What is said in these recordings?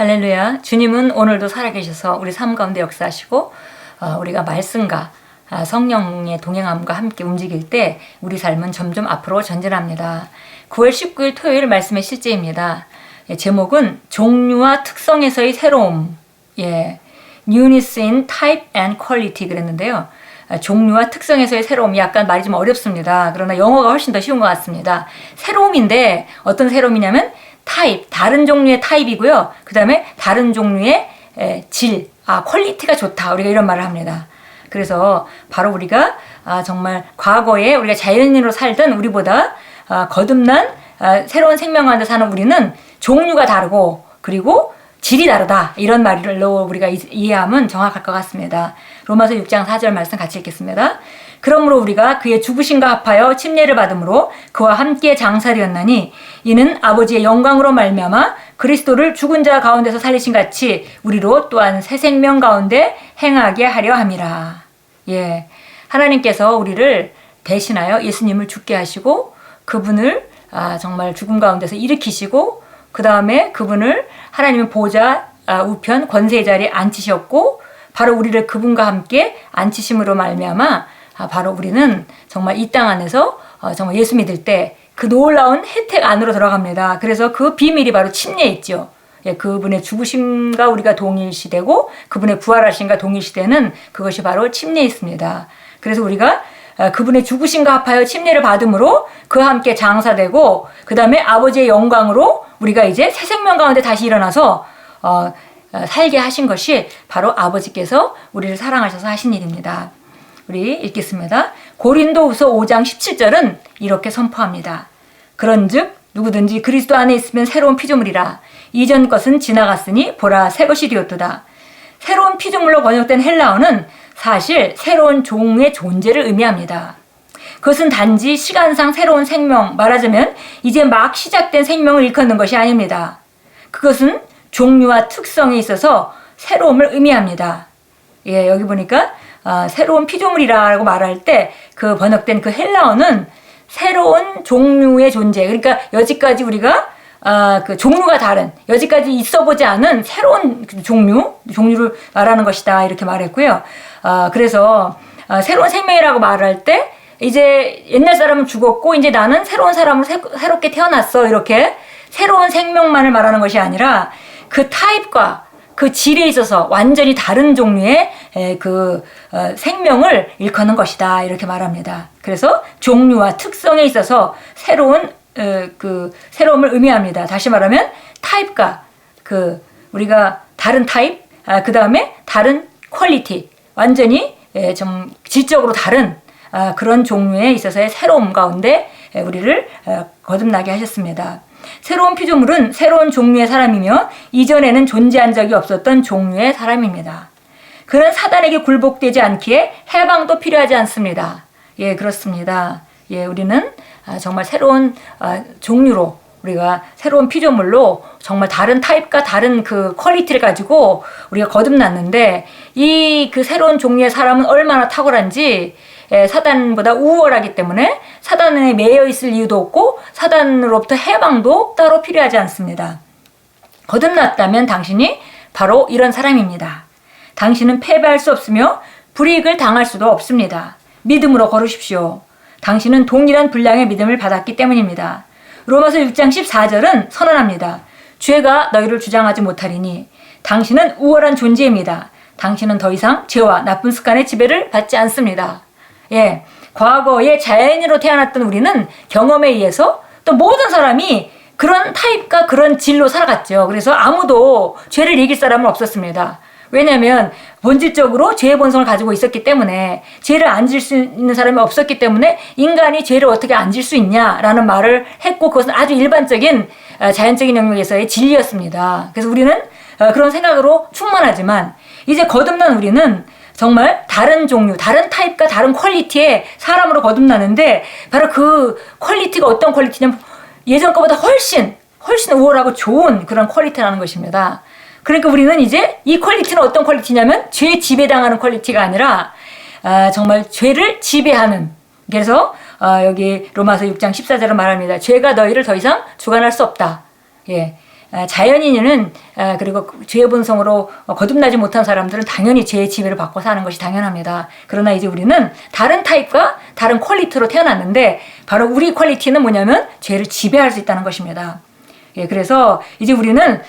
할렐루야. 주님은 오늘도 살아계셔서 우리 삶 가운데 역사하시고 우리가 말씀과 성령의 동행함과 함께 움직일 때 우리 삶은 점점 앞으로 전진합니다. 9월 19일 토요일 말씀의 실제입니다. 제목은 종류와 특성에서의 새로움. Newness in type and quality 그랬는데요. 종류와 특성에서의 새로움이 약간 말이 좀 어렵습니다. 그러나 영어가 훨씬 더 쉬운 것 같습니다. 새로움인데 어떤 새로움이냐면 타입, 다른 종류의 타입이고요. 그 다음에 다른 종류의 질, 퀄리티가 좋다. 우리가 이런 말을 합니다. 그래서 바로 우리가 정말 과거에 우리가 자연인으로 살던 우리보다 거듭난 새로운 생명 가운데 사는 우리는 종류가 다르고 그리고 질이 다르다. 이런 말로 우리가 이해하면 정확할 것 같습니다. 로마서 6장 4절 말씀 같이 읽겠습니다. 그러므로 우리가 그의 죽으심과 합하여 침례를 받음으로 그와 함께 장사되었나니 이는 아버지의 영광으로 말미암아 그리스도를 죽은 자 가운데서 살리신 같이 우리로 또한 새 생명 가운데 행하게 하려 함이라. 하나님께서 우리를 대신하여 예수님을 죽게 하시고 그분을 정말 죽음 가운데서 일으키시고 그 다음에 그분을 하나님의 보좌 우편 권세의 자리에 앉히셨고 바로 우리를 그분과 함께 앉히심으로 말미암아 바로 우리는 정말 이 땅 안에서 정말 예수 믿을 때 그 놀라운 혜택 안으로 들어갑니다. 그래서 그 비밀이 바로 침례에 있죠. 그분의 죽으심과 우리가 동일시되고 그분의 부활하심과 동일시되는 그것이 바로 침례에 있습니다. 그래서 우리가 그분의 죽으심과 합하여 침례를 받음으로 그와 함께 장사되고 그 다음에 아버지의 영광으로 우리가 이제 새 생명 가운데 다시 일어나서 살게 하신 것이 바로 아버지께서 우리를 사랑하셔서 하신 일입니다. 우리 읽겠습니다. 고린도후서 5장 17절은 이렇게 선포합니다. 그런즉 누구든지 그리스도 안에 있으면 새로운 피조물이라. 이전 것은 지나갔으니 보라 새 것이 되었도다. 새로운 피조물로 번역된 헬라어는 사실 새로운 종의 존재를 의미합니다. 그것은 단지 시간상 새로운 생명, 말하자면 이제 막 시작된 생명을 일컫는 것이 아닙니다. 그것은 종류와 특성에 있어서 새로움을 의미합니다. 여기 보니까 새로운 피조물이라고 말할 때 그 번역된 그 헬라어는 새로운 종류의 존재, 그러니까 여지까지 우리가 그 종류가 다른, 여지까지 있어보지 않은 새로운 종류를 말하는 것이다 이렇게 말했고요. 그래서 새로운 생명이라고 말할 때 이제 옛날 사람은 죽었고 이제 나는 새로운 사람으로 새롭게 태어났어 이렇게 새로운 생명만을 말하는 것이 아니라 그 타입과 그 질에 있어서 완전히 다른 종류의 생명을 일컫는 것이다 이렇게 말합니다. 그래서 종류와 특성에 있어서 새로움을 의미합니다. 다시 말하면 타입과 우리가 다른 타입, 그 다음에 다른 퀄리티, 완전히 좀 질적으로 다른 그런 종류에 있어서의 새로움 가운데 우리를 거듭나게 하셨습니다. 새로운 피조물은 새로운 종류의 사람이며 이전에는 존재한 적이 없었던 종류의 사람입니다. 그는 사단에게 굴복되지 않기에 해방도 필요하지 않습니다. 그렇습니다. 우리는 정말 새로운 종류로 우리가 새로운 피조물로 정말 다른 타입과 다른 그 퀄리티를 가지고 우리가 거듭났는데 그 새로운 종류의 사람은 얼마나 탁월한지 사단보다 우월하기 때문에 사단에 매여 있을 이유도 없고 사단으로부터 해방도 따로 필요하지 않습니다. 거듭났다면 당신이 바로 이런 사람입니다. 당신은 패배할 수 없으며 불이익을 당할 수도 없습니다. 믿음으로 걸으십시오. 당신은 동일한 분량의 믿음을 받았기 때문입니다. 로마서 6장 14절은 선언합니다. 죄가 너희를 주장하지 못하리니 당신은 우월한 존재입니다. 당신은 더 이상 죄와 나쁜 습관의 지배를 받지 않습니다. 과거에 자연인으로 태어났던 우리는 경험에 의해서 또 모든 사람이 그런 타입과 그런 질로 살아갔죠. 그래서 아무도 죄를 이길 사람은 없었습니다. 왜냐하면 본질적으로 죄의 본성을 가지고 있었기 때문에 죄를 안 질 수 있는 사람이 없었기 때문에 인간이 죄를 어떻게 안 질 수 있냐라는 말을 했고 그것은 아주 일반적인 자연적인 영역에서의 진리였습니다. 그래서 우리는 그런 생각으로 충만하지만 이제 거듭난 우리는 정말 다른 종류, 다른 타입과 다른 퀄리티의 사람으로 거듭나는데 바로 그 퀄리티가 어떤 퀄리티냐면 예전 것보다 훨씬 우월하고 좋은 그런 퀄리티라는 것입니다. 그러니까 우리는 이제 이 퀄리티는 어떤 퀄리티냐면 죄 지배당하는 퀄리티가 아니라 정말 죄를 지배하는, 그래서 여기 로마서 6장 14절은 말합니다. 죄가 너희를 더 이상 주관할 수 없다. 자연인은 그리고 죄의 본성으로 거듭나지 못한 사람들은 당연히 죄의 지배를 받고 사는 것이 당연합니다. 그러나 이제 우리는 다른 타입과 다른 퀄리티로 태어났는데 바로 우리 퀄리티는 뭐냐면 죄를 지배할 수 있다는 것입니다. 예, 그래서 이제 우리는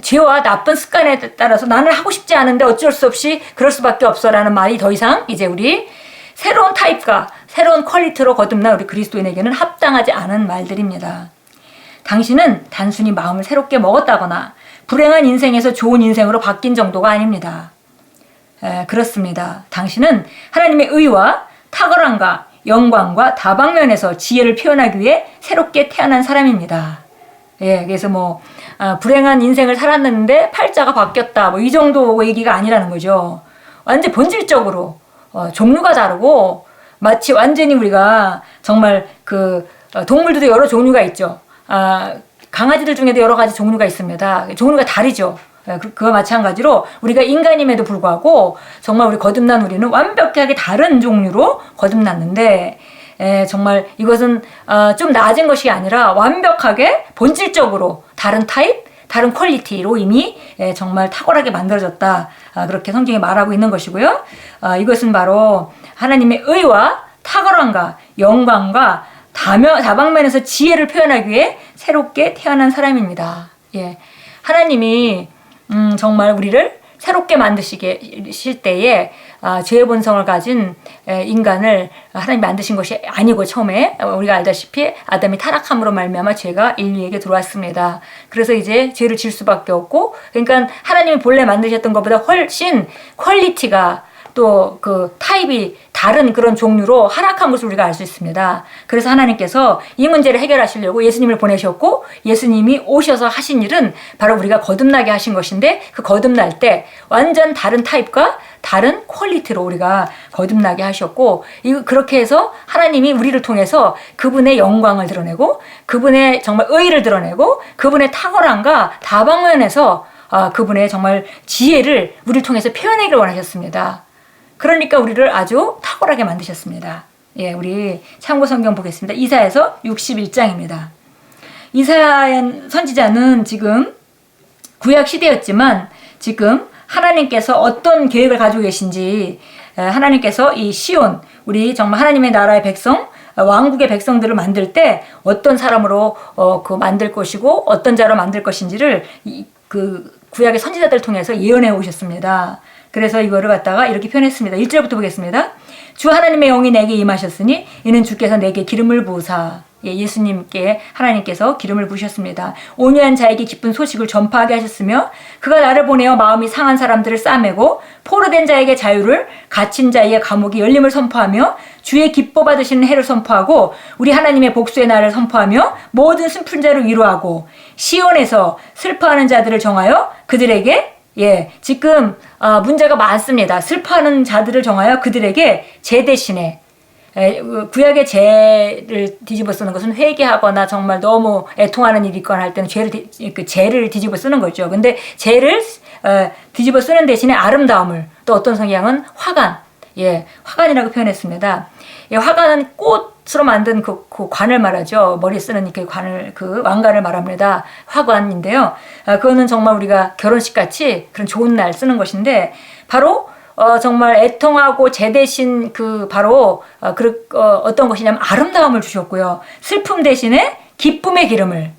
죄와 나쁜 습관에 따라서 나는 하고 싶지 않은데 어쩔 수 없이 그럴 수밖에 없어라는 말이 더 이상 이제 우리 새로운 타입과 새로운 퀄리티로 거듭난 우리 그리스도인에게는 합당하지 않은 말들입니다. 당신은 단순히 마음을 새롭게 먹었다거나 불행한 인생에서 좋은 인생으로 바뀐 정도가 아닙니다. 그렇습니다. 당신은 하나님의 의와 탁월함과 영광과 다방면에서 지혜를 표현하기 위해 새롭게 태어난 사람입니다. 예, 그래서 불행한 인생을 살았는데 팔자가 바뀌었다. 이 정도 얘기가 아니라는 거죠. 완전 본질적으로, 종류가 다르고, 마치 완전히 우리가 정말 동물들도 여러 종류가 있죠. 강아지들 중에도 여러 가지 종류가 있습니다. 종류가 다르죠. 그와 마찬가지로 우리가 인간임에도 불구하고 정말 우리 거듭난 우리는 완벽하게 다른 종류로 거듭났는데, 정말 이것은 좀 낮은 것이 아니라 완벽하게 본질적으로 다른 타입, 다른 퀄리티로 이미 정말 탁월하게 만들어졌다. 그렇게 성경이 말하고 있는 것이고요. 이것은 바로 하나님의 의와 탁월함과 영광과 다방면에서 지혜를 표현하기 위해 새롭게 태어난 사람입니다. 예, 하나님이 정말 우리를 새롭게 만드실 때에 죄의 본성을 가진 인간을 하나님이 만드신 것이 아니고 처음에 우리가 알다시피 아담이 타락함으로 말미암아 죄가 인류에게 들어왔습니다. 그래서 이제 죄를 질 수밖에 없고, 그러니까 하나님이 본래 만드셨던 것보다 훨씬 퀄리티가 또 타입이 다른 그런 종류로 하락한 것을 우리가 알 수 있습니다. 그래서 하나님께서 이 문제를 해결하시려고 예수님을 보내셨고, 예수님이 오셔서 하신 일은 바로 우리가 거듭나게 하신 것인데, 그 거듭날 때 완전 다른 타입과 다른 퀄리티로 우리가 거듭나게 하셨고, 그렇게 해서 하나님이 우리를 통해서 그분의 영광을 드러내고, 그분의 정말 의의를 드러내고, 그분의 탁월함과 다방면에서 그분의 정말 지혜를 우리를 통해서 표현하기를 원하셨습니다. 그러니까 우리를 아주 탁월하게 만드셨습니다. 예, 우리 참고 성경 보겠습니다. 이사야서 61장입니다. 이사야 선지자는 지금 구약 시대였지만 지금 하나님께서 어떤 계획을 가지고 계신지, 하나님께서 이 시온, 우리 정말 하나님의 나라의 백성, 왕국의 백성들을 만들 때 어떤 사람으로 만들 것이고 어떤 자로 만들 것인지를 구약의 선지자들 통해서 예언해 오셨습니다. 그래서 이거를 갖다가 이렇게 표현했습니다. 1절부터 보겠습니다. 주 하나님의 영이 내게 임하셨으니 이는 주께서 내게 기름을 부으사, 예수님께 하나님께서 기름을 부으셨습니다. 온유한 자에게 기쁜 소식을 전파하게 하셨으며 그가 나를 보내어 마음이 상한 사람들을 싸매고 포로된 자에게 자유를, 갇힌 자에게 감옥이 열림을 선포하며 주의 기뻐 받으시는 해를 선포하고 우리 하나님의 복수의 날을 선포하며 모든 슬픈 자를 위로하고 시온에서 슬퍼하는 자들을 정하여 그들에게, 지금 문제가 많습니다. 슬퍼하는 자들을 정하여 그들에게 제 대신에, 구약의 죄를 뒤집어 쓰는 것은 회개하거나 정말 너무 애통하는 일이 있거나 할 때는 죄를 뒤집어 쓰는 거죠. 근데 죄를 뒤집어 쓰는 대신에 아름다움을, 또 어떤 성향은 화관, 화관이라고 표현했습니다. 화관은 꽃으로 만든 그 관을 말하죠. 머리에 쓰는 그 관을, 왕관을 말합니다. 화관인데요. 그거는 정말 우리가 결혼식 같이 그런 좋은 날 쓰는 것인데, 바로 정말 애통하고 제 대신 바로 어떤 것이냐면 아름다움을 주셨고요. 슬픔 대신에 기쁨의 기름을,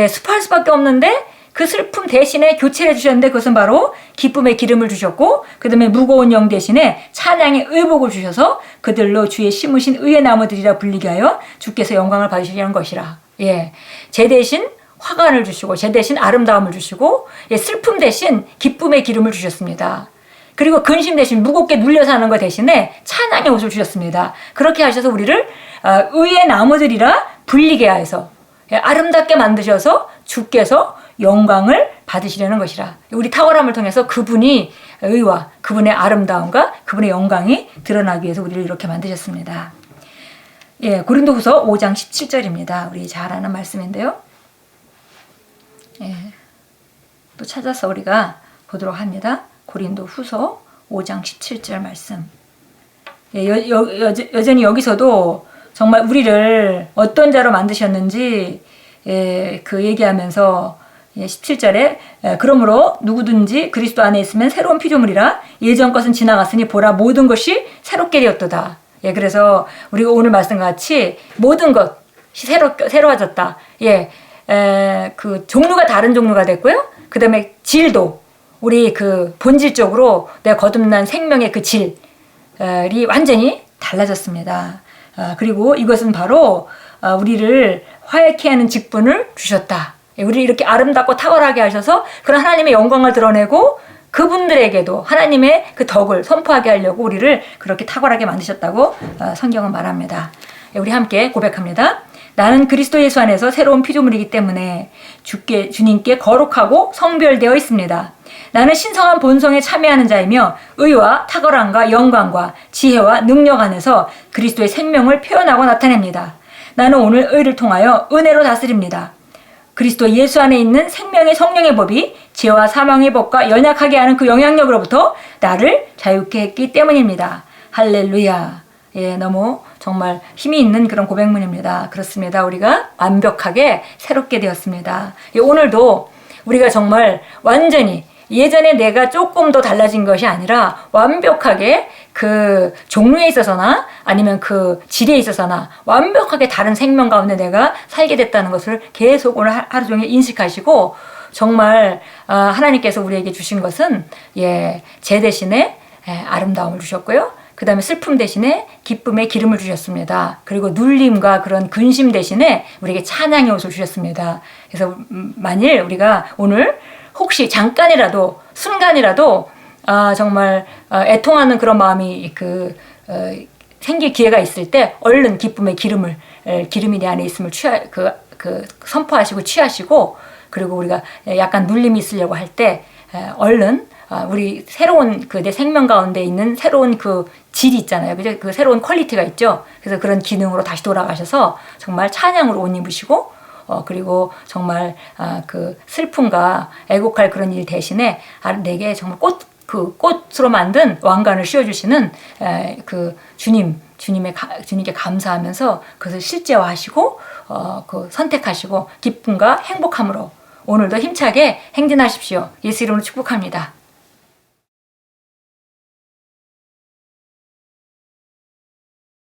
슬퍼할 수밖에 없는데 그 슬픔 대신에 교체를 해주셨는데 그것은 바로 기쁨의 기름을 주셨고, 그 다음에 무거운 영 대신에 찬양의 의복을 주셔서 그들로 주의 심으신 의의 나무들이라 불리게 하여 주께서 영광을 받으시려는 것이라. 제 대신 화관을 주시고 제 대신 아름다움을 주시고 슬픔 대신 기쁨의 기름을 주셨습니다. 그리고 근심 대신 무겁게 눌려 사는 것 대신에 찬양의 옷을 주셨습니다. 그렇게 하셔서 우리를 의의 나무들이라 불리게 하여서 아름답게 만드셔서 주께서 영광을 받으시려는 것이라. 우리 탁월함을 통해서 그분이 의와 그분의 아름다움과 그분의 영광이 드러나기 위해서 우리를 이렇게 만드셨습니다. 고린도후서 5장 17절입니다. 우리 잘 아는 말씀인데요. 또 찾아서 우리가 보도록 합니다. 고린도후서 5장 17절 말씀. 여전히 여기서도 정말 우리를 어떤 자로 만드셨는지 얘기하면서 17절에 그러므로 누구든지 그리스도 안에 있으면 새로운 피조물이라 예전 것은 지나갔으니 보라 모든 것이 새롭게 되었도다. 예, 그래서 우리가 오늘 말씀과 같이 모든 것이 새로워졌다. 예, 그 종류가 다른 종류가 됐고요. 그 다음에 질도 우리 그 본질적으로 내 거듭난 생명의 그 질이 완전히 달라졌습니다. 그리고 이것은 바로 우리를 화해케 하는 직분을 주셨다. 우리를 이렇게 아름답고 탁월하게 하셔서 그런 하나님의 영광을 드러내고 그분들에게도 하나님의 그 덕을 선포하게 하려고 우리를 그렇게 탁월하게 만드셨다고 성경은 말합니다. 우리 함께 고백합니다. 나는 그리스도 예수 안에서 새로운 피조물이기 때문에 주님께 거룩하고 성별되어 있습니다. 나는 신성한 본성에 참여하는 자이며 의와 탁월함과 영광과 지혜와 능력 안에서 그리스도의 생명을 표현하고 나타냅니다. 나는 오늘 의를 통하여 은혜로 다스립니다. 그리스도 예수 안에 있는 생명의 성령의 법이 죄와 사망의 법과 연약하게 하는 그 영향력으로부터 나를 자유케 했기 때문입니다. 할렐루야. 예, 너무 정말 힘이 있는 그런 고백문입니다. 그렇습니다. 우리가 완벽하게 새롭게 되었습니다. 예, 오늘도 우리가 정말 완전히 예전에 내가 조금 더 달라진 것이 아니라 완벽하게 그 종류에 있어서나 아니면 그 질에 있어서나 완벽하게 다른 생명 가운데 내가 살게 됐다는 것을 계속 오늘 하루 종일 인식하시고 정말 하나님께서 우리에게 주신 것은 죄 대신에 아름다움을 주셨고요. 그 다음에 슬픔 대신에 기쁨의 기름을 주셨습니다. 그리고 눌림과 그런 근심 대신에 우리에게 찬양의 옷을 주셨습니다. 그래서 만일 우리가 오늘 혹시 잠깐이라도 순간이라도 정말 애통하는 그런 마음이 생길 기회가 있을 때 얼른 기쁨의 기름이 내 안에 있음을 선포하시고 취하시고 그리고 우리가 약간 눌림이 있으려고 할 때 얼른 우리 새로운 내 생명 가운데 있는 새로운 그 질이 있잖아요. 그죠? 그 새로운 퀄리티가 있죠. 그래서 그런 기능으로 다시 돌아가셔서 정말 찬양으로 옷 입으시고 그리고 정말 그 슬픔과 애곡할 그런 일 대신에 내게 정말 꽃으로 만든 왕관을 씌워주시는 그 주님께 감사하면서 그것을 실제화하시고 그 선택하시고 기쁨과 행복함으로 오늘도 힘차게 행진하십시오. 예수 이름으로 축복합니다.